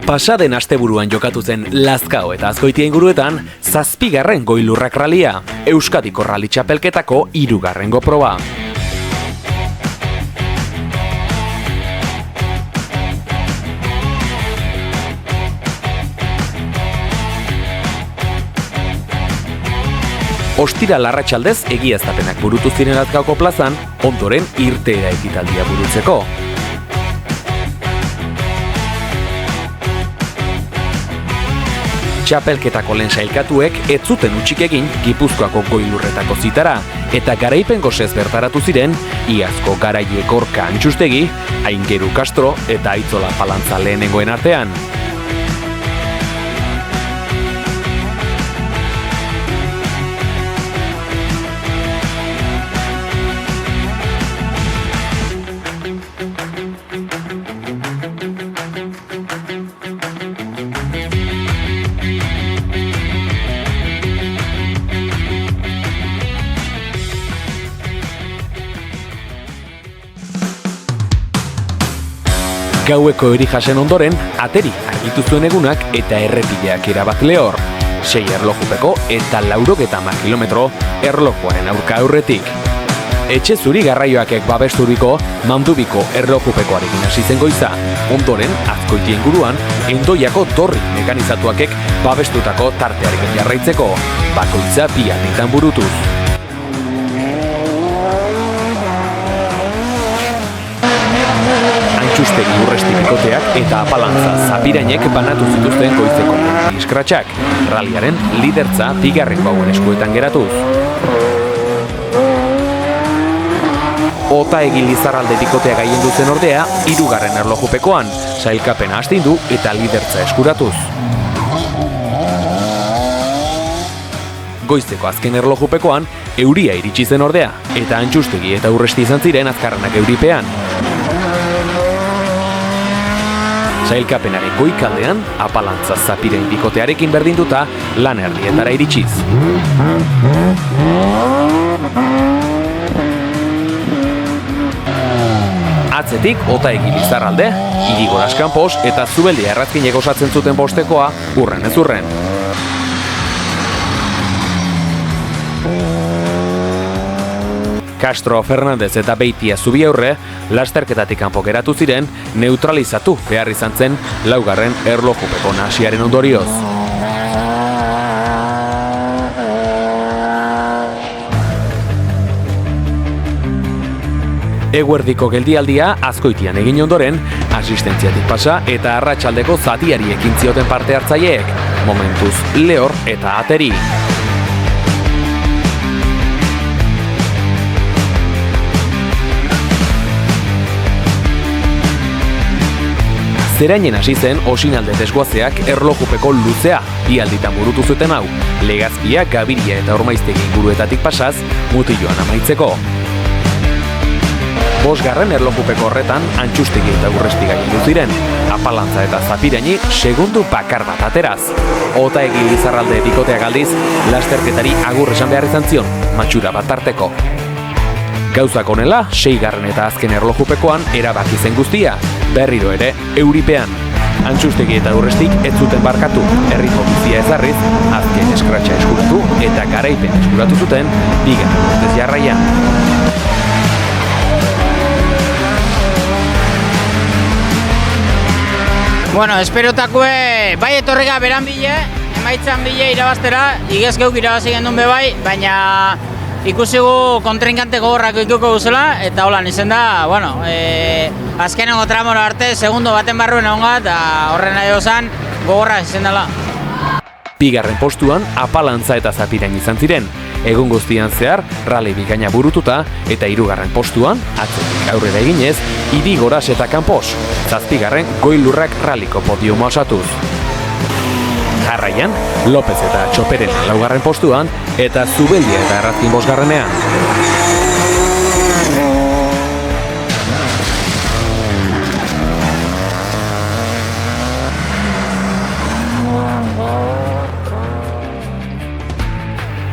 Pasaden asteburuan jokatu zen Lazkao eta Azkoitia inguruetan 7. Goi-lurrak ralia, Euskadiko rally txapelketako 3. proba. Ostiral arratsaldez egiaztapenak burutu ziren Lazkaoko plazan, ondoren irteera ekitaldia burutzeko. Txapelketako lehen sailkatuek ez zuten hutsik egin Gipuzkoako goi-lurretako zitara, eta garaipen gosez bertaratu ziren iazko Garaile Gorka Antxustegi, Aingeru Castro eta Aitzola Palantza lehenengoen artean. Gaueko eri jasen ondoren, ateri argitu zuen egunak eta errepideak erabat lehor. 6 erlojupeko eta 90 kilometro erlojuaren aurka aurretik. Etxe zuri garraioakek babesturiko Mandubiko erlojupekoarekin hasi zen goiza. Ondoren, Azkoitia inguruan, Endoiako torri mekanizatuakek babestutako tartearekin jarraitzeko, bakoitza 2 alditan burutuz. Antxustegi Urresti bikoteak eta Apalantza Zapirainek banatu zituzten goizeko iskratxak, ralliaren lidertza 2. hauen eskuetan geratuz. Otaegi Lizarralde bikotea gaien duzen ordea, 3. erlojupekoan, sailkapena astindu eta lidertza eskuratuz. Goizeko azken erlojupekoan, euria iritsi zen ordea, eta Antxustegi eta Urresti izan ziren azkarrenak euripean. Sailkapenaren goikaldean, Apalantza Zapirain bikotearekin berdinduta lan erdietara iritsiz. Atzetik, Otaegi Lizarralde, Irigoras Kanpos eta Zubeldia Errazkinek osatzen zuten bostekoa urren ez urren. Castro, Fernandez eta Beitia Zubiaurre lasterketatik kanpo geratu ziren neutralizatu behar izan zen 4. erlojupeko nahasiaren ondorioz. Eguerdiko geldialdia Azkoitian egin ondoren, asistentziatik pasa eta arratsaldeko zatiari ekin zioten parte hartzaileek, momentuz lehor eta ateri. Zerainen hasi zen Osinalde desguazeak erlojupeko luzea, 2 alditan burutu zuten hau, Legazpia, Gabiria eta Ormaiztegi inguruetatik pasaz, Mutilloan amaitzeko. 5. erlojupeko horretan, Antxustegi eta Urresti gaindu ziren, Apalantza eta Zapiraini segundu bakar bat ateraz. Otaegi Lizarralde bikoteak aldiz, lasterketari agur esan behar izan zion, matxura bat tarteko. Gauzak honela, 6. eta azken erlojupekoan erabaki zen guztia, berriro ere euripean. Antxustegi eta Urrestik ez zuten barkatu, herriko bizia ezarriz, azken eskratxa eskuratu eta garaipen eskuratu zuten 2. urtez jarraian. Bueno, esperotakue bai etorrega beran bile, emaitzan bile irabaztera, igez geuk irabazi gendun bebai, baina ikusigu kontrinkante gogorrak ikuko guzela, eta holan izen da, bueno, azkenengo tramora arte, segundo baten barruen egon gara, eta horren nahi dozan gogorra izen dela. 2. postuan Apalantza eta Zapirain izan ziren, egun guztian zehar rally bikaina burututa, eta 3. postuan, atzetik aurrera eginez, Irigoras eta Kanpos, 7. Goi-lurrak ralliko podiuma osatuz. Jarraian, López eta Txoperena 4. postuan, eta Zubeldia eta Errazkin 5.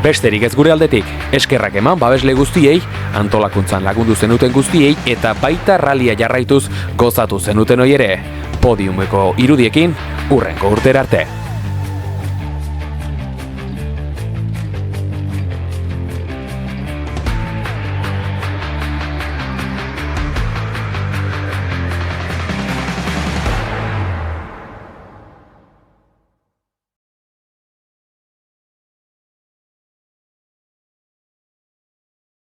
Besterik ez gure aldetik, eskerrak eman babesle guztiei, antolakuntzan lagundu zenuten guztiei eta baita ralia jarraituz gozatu zenuten hoi ere. Podiumeko irudiekin, hurrengo urtera arte.